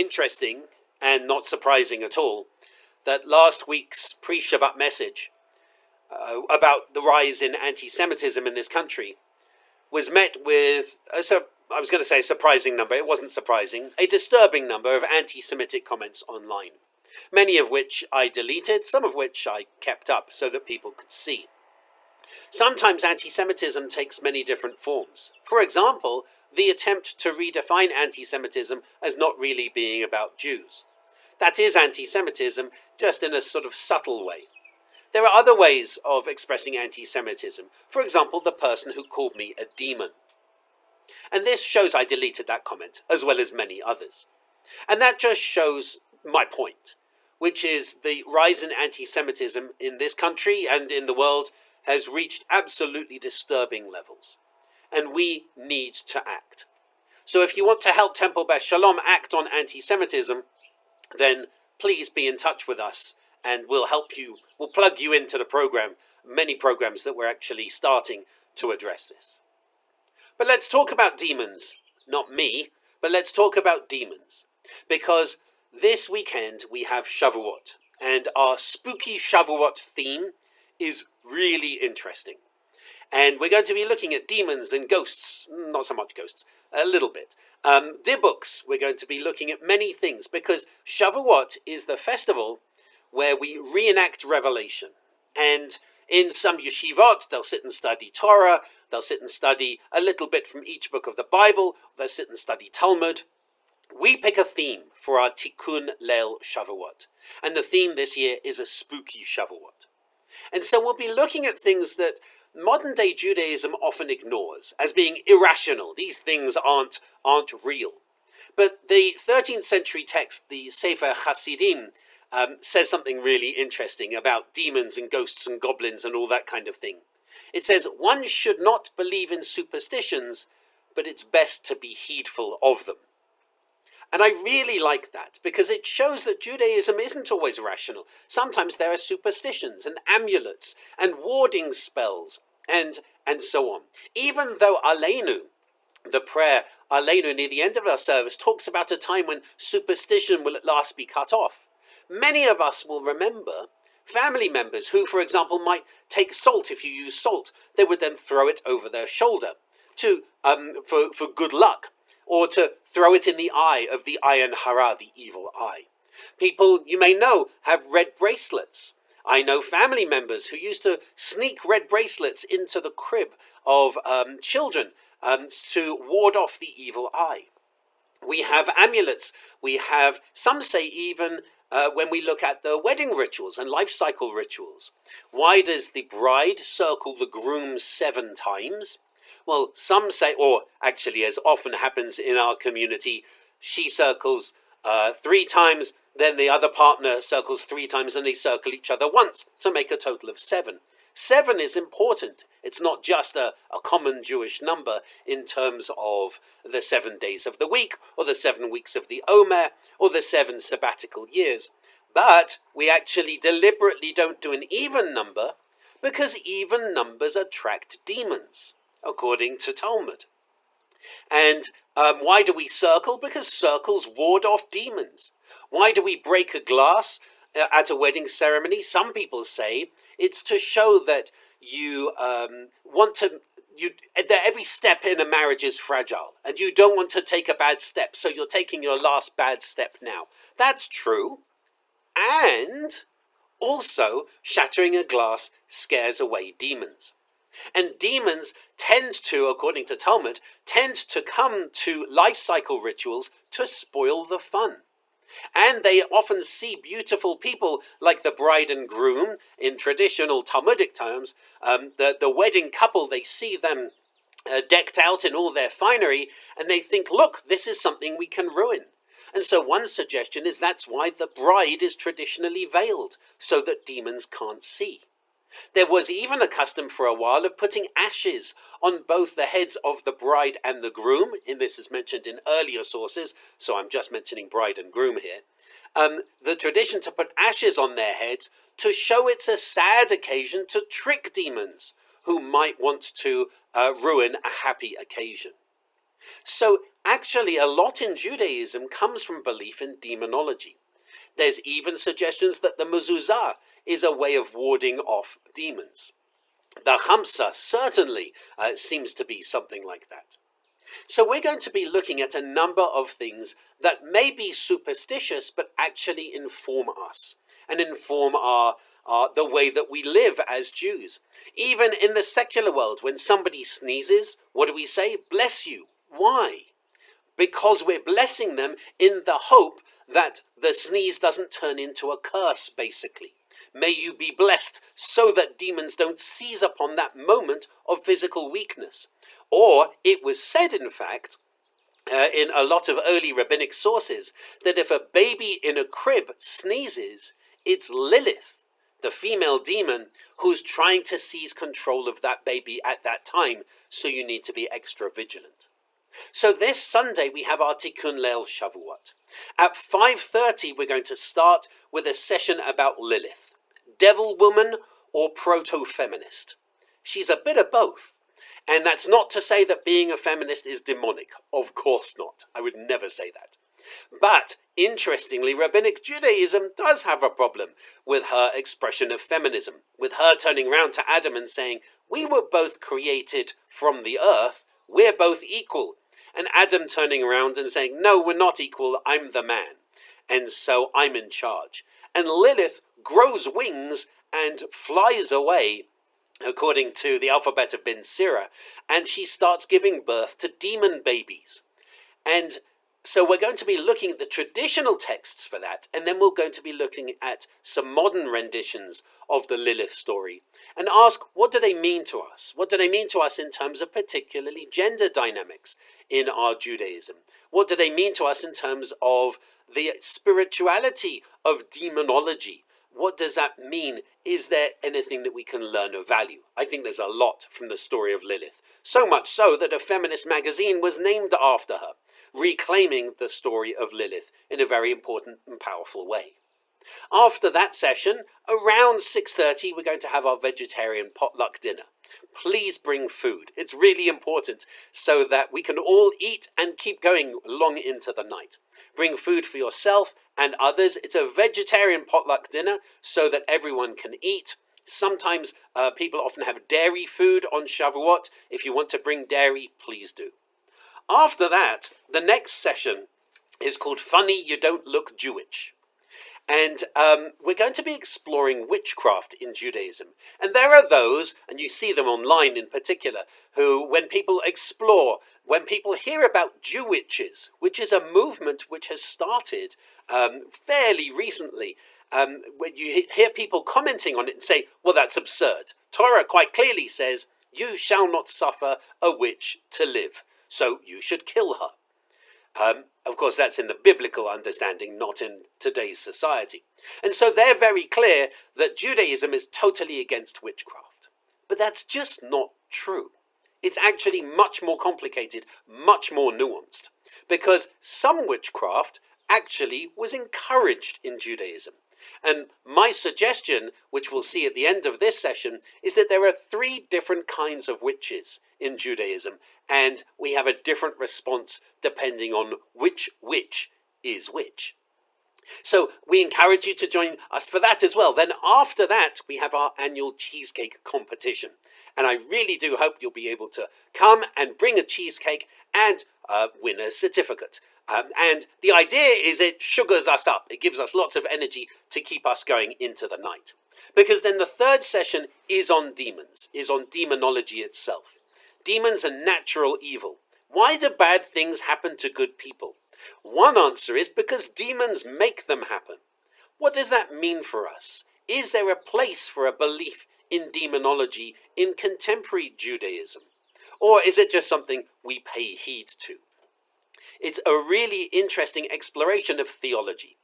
interesting, and not surprising at all, that last week's pre-Shabbat message about the rise in anti-Semitism in this country was met with, I was going to say a surprising number, it wasn't surprising, a disturbing number of anti-Semitic comments online. Many of which I deleted, some of which I kept up so that people could see. Sometimes anti-Semitism takes many different forms. For example, the attempt to redefine anti-Semitism as not really being about Jews. That is anti-Semitism, just in a sort of subtle way. There are other ways of expressing anti-Semitism. For example, the person who called me a demon. And this shows I deleted that comment, as well as many others. And that just shows my point, which is the rise in anti-Semitism in this country and in the world has reached absolutely disturbing levels. And we need to act. So if you want to help Temple Beth Shalom act on anti-Semitism, then please be in touch with us and we'll help you, we'll plug you into the program, many programs that we're actually starting to address this. But let's talk about demons. Not me, but let's talk about demons. Because this weekend we have Shavuot, and our spooky Shavuot theme is really interesting. And we're going to be looking at demons and ghosts, not so much ghosts, a little bit. Dibbooks, we're going to be looking at many things, because Shavuot is the festival where we reenact Revelation. And in some yeshivot, they'll sit and study Torah, they'll sit and study a little bit from each book of the Bible, they'll sit and study Talmud. We pick a theme for our Tikkun Leil Shavuot. And the theme this year is a spooky Shavuot. And so we'll be looking at things that modern day Judaism often ignores as being irrational. These things aren't real. But the 13th century text, the Sefer Hasidim, says something really interesting about demons and ghosts and goblins and all that kind of thing. It says, one should not believe in superstitions, but it's best to be heedful of them. And I really like that, because it shows that Judaism isn't always rational. Sometimes there are superstitions and amulets and warding spells and so on. Even though Aleinu, the prayer Aleinu near the end of our service, talks about a time when superstition will at last be cut off. Many of us will remember family members who, for example, might take salt. If you use salt, they would then throw it over their shoulder for good luck, or to throw it in the eye of the ayin hara, the evil eye. People you may know have red bracelets. I know family members who used to sneak red bracelets into the crib of children to ward off the evil eye. We have amulets. We have, some say even, when we look at the wedding rituals and life cycle rituals. Why does the bride circle the groom 7 times? Well, some say, or actually as often happens in our community, she circles 3 times, then the other partner circles 3 times, and they circle each other once to make a total of 7. 7 is important. It's not just a common Jewish number in terms of the 7 days of the week, or the 7 weeks of the Omer, or the 7 sabbatical years. But we actually deliberately don't do an even number, because even numbers attract demons, according to Talmud. And why do we circle? Because circles ward off demons. Why do we break a glass at a wedding ceremony? Some people say it's to show that you that every step in a marriage is fragile, and you don't want to take a bad step, so you're taking your last bad step now. That's true. And also, shattering a glass scares away demons. And demons tend to, according to Talmud, tend to come to life cycle rituals to spoil the fun. And they often see beautiful people like the bride and groom in traditional Talmudic terms, the wedding couple, they see them decked out in all their finery, and they think, look, this is something we can ruin. And so one suggestion is that's why the bride is traditionally veiled, so that demons can't see. There was even a custom for a while of putting ashes on both the heads of the bride and the groom, and this is mentioned in earlier sources, so I'm just mentioning bride and groom here. The tradition to put ashes on their heads to show it's a sad occasion to trick demons who might want to ruin a happy occasion. So actually a lot in Judaism comes from belief in demonology. There's even suggestions that the mezuzah is a way of warding off demons. The Hamsa certainly seems to be something like that. So we're going to be looking at a number of things that may be superstitious but actually inform us and inform the way that we live as Jews. Even in the secular world, when somebody sneezes, what do we say? Bless you. Why? Because we're blessing them in the hope that the sneeze doesn't turn into a curse, basically. May you be blessed so that demons don't seize upon that moment of physical weakness. Or it was said, in fact, in a lot of early rabbinic sources, that if a baby in a crib sneezes, it's Lilith, the female demon, who's trying to seize control of that baby at that time, so you need to be extra vigilant. So this Sunday we have our Tikkun Leil Shavuot. At 5:30 we're going to start with a session about Lilith, devil woman or proto-feminist. She's a bit of both. And that's not to say that being a feminist is demonic. Of course not. I would never say that. But, interestingly, Rabbinic Judaism does have a problem with her expression of feminism, with her turning around to Adam and saying, we were both created from the earth, we're both equal. And Adam turning around and saying, no, we're not equal, I'm the man. And so I'm in charge. And Lilith grows wings and flies away, according to the alphabet of Ben Sira, and she starts giving birth to demon babies. And so we're going to be looking at the traditional texts for that, and then we're going to be looking at some modern renditions of the Lilith story, and ask, what do they mean to us? What do they mean to us in terms of particularly gender dynamics in our Judaism? What do they mean to us in terms of the spirituality of demonology? What does that mean? Is there anything that we can learn of value? I think there's a lot from the story of Lilith. So much so that a feminist magazine was named after her, reclaiming the story of Lilith in a very important and powerful way. After that session, around 6:30, we're going to have our vegetarian potluck dinner. Please bring food. It's really important so that we can all eat and keep going long into the night. Bring food for yourself and others. It's a vegetarian potluck dinner so that everyone can eat. Sometimes people often have dairy food on Shavuot. If you want to bring dairy, please do. After that, the next session is called Funny You Don't Look Jewish. And we're going to be exploring witchcraft in Judaism. And there are those, and you see them online in particular, who, when people explore, when people hear about Jew witches, which is a movement which has started fairly recently, when you hear people commenting on it and say, well, that's absurd. Torah quite clearly says, you shall not suffer a witch to live, so you should kill her. Of course, that's in the biblical understanding, not in today's society. And so they're very clear that Judaism is totally against witchcraft. But that's just not true. It's actually much more complicated, much more nuanced. Because some witchcraft actually was encouraged in Judaism. And my suggestion, which we'll see at the end of this session, is that there are 3 different kinds of witches in Judaism, and we have a different response depending on which witch is which. So we encourage you to join us for that as well. Then after that, we have our annual cheesecake competition. And I really do hope you'll be able to come and bring a cheesecake and win a certificate. And the idea is it sugars us up. It gives us lots of energy to keep us going into the night. Because then the 3rd session is on demons, is on demonology itself. Demons are natural evil. Why do bad things happen to good people? One answer is because demons make them happen. What does that mean for us? Is there a place for a belief in demonology in contemporary Judaism? Or is it just something we pay heed to? It's a really interesting exploration of theology,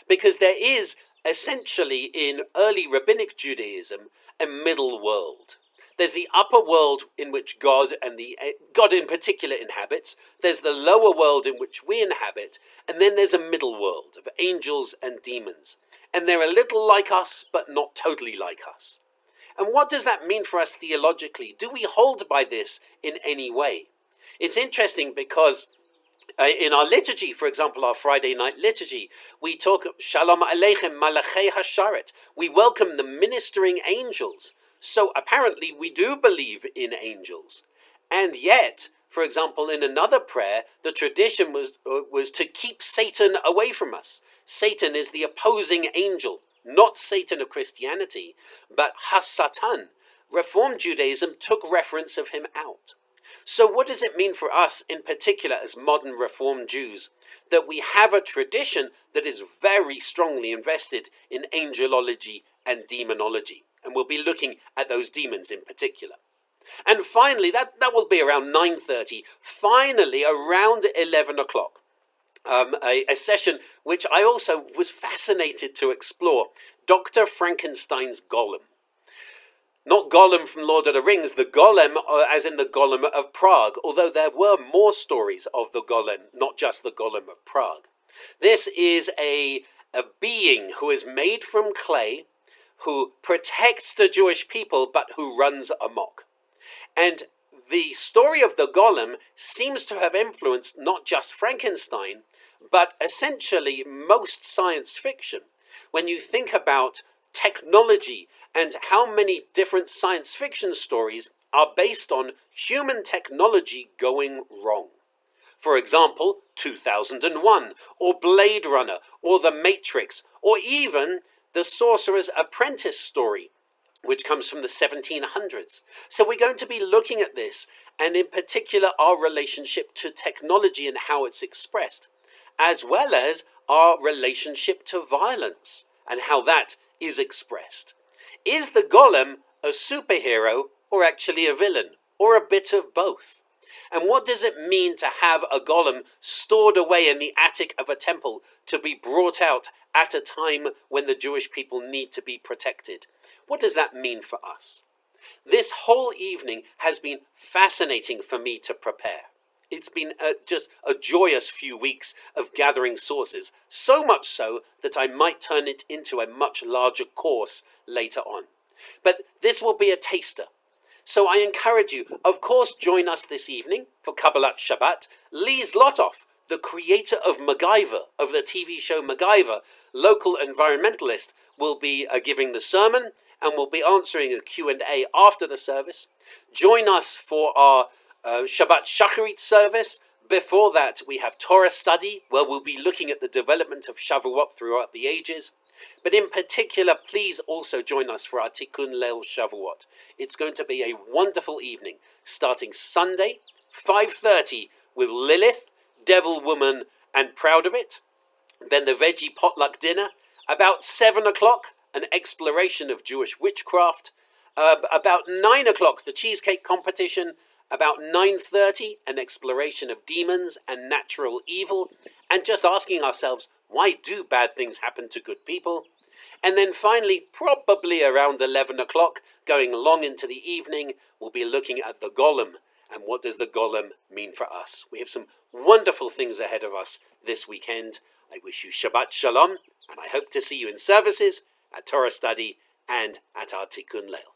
because there is essentially in early rabbinic Judaism a middle world. There's the upper world in which God in particular inhabits. There's the lower world in which we inhabit. And then there's a middle world of angels and demons. And they're a little like us, but not totally like us. And what does that mean for us theologically? Do we hold by this in any way? It's interesting because in our liturgy, for example, our Friday night liturgy, we talk Shalom Aleichem Malachei Hasharet. We welcome the ministering angels. So apparently we do believe in angels. And yet, for example, in another prayer, the tradition was to keep Satan away from us. Satan is the opposing angel, not Satan of Christianity, but Has-Satan. Reformed Judaism took reference of him out. So what does it mean for us in particular as modern Reformed Jews that we have a tradition that is very strongly invested in angelology and demonology? And we'll be looking at those demons in particular. And finally, that will be around 9:30, finally around 11 o'clock, a session which I also was fascinated to explore, Dr. Frankenstein's Golem. Not Golem from Lord of the Rings, the Golem as in the Golem of Prague, although there were more stories of the Golem, not just the Golem of Prague. This is a being who is made from clay, who protects the Jewish people, but who runs amok. And the story of the Golem seems to have influenced not just Frankenstein, but essentially most science fiction. When you think about technology and how many different science fiction stories are based on human technology going wrong. For example, 2001, or Blade Runner, or The Matrix, or even the Sorcerer's Apprentice story, which comes from the 1700s. So we're going to be looking at this, and in particular our relationship to technology and how it's expressed, as well as our relationship to violence and how that is expressed. Is the Golem a superhero or actually a villain, or a bit of both? And what does it mean to have a Golem stored away in the attic of a temple to be brought out at a time when the Jewish people need to be protected? What does that mean for us? This whole evening has been fascinating for me to prepare. It's been just a joyous few weeks of gathering sources, so much so that I might turn it into a much larger course later on. But this will be a taster. So I encourage you, of course, join us this evening for Kabbalat Shabbat. Lee Zlotoff, the creator of MacGyver, of the TV show MacGyver, local environmentalist, will be giving the sermon and will be answering a Q&A after the service. Join us for our Shabbat Shacharit service. Before that, we have Torah study, where we'll be looking at the development of Shavuot throughout the ages. But in particular, please also join us for our Tikkun Leil Shavuot. It's going to be a wonderful evening, starting Sunday, 5:30, with Lilith, Devil Woman, and Proud of It. Then the veggie potluck dinner. About 7 o'clock, an exploration of Jewish witchcraft. About 9 o'clock, the cheesecake competition. About 9:30, an exploration of demons and natural evil, and just asking ourselves, why do bad things happen to good people? And then finally, probably around 11 o'clock, going long into the evening, we'll be looking at the Golem, and what does the Golem mean for us? We have some wonderful things ahead of us this weekend. I wish you Shabbat Shalom, and I hope to see you in services, at Torah study, and at our Tikkun Leil.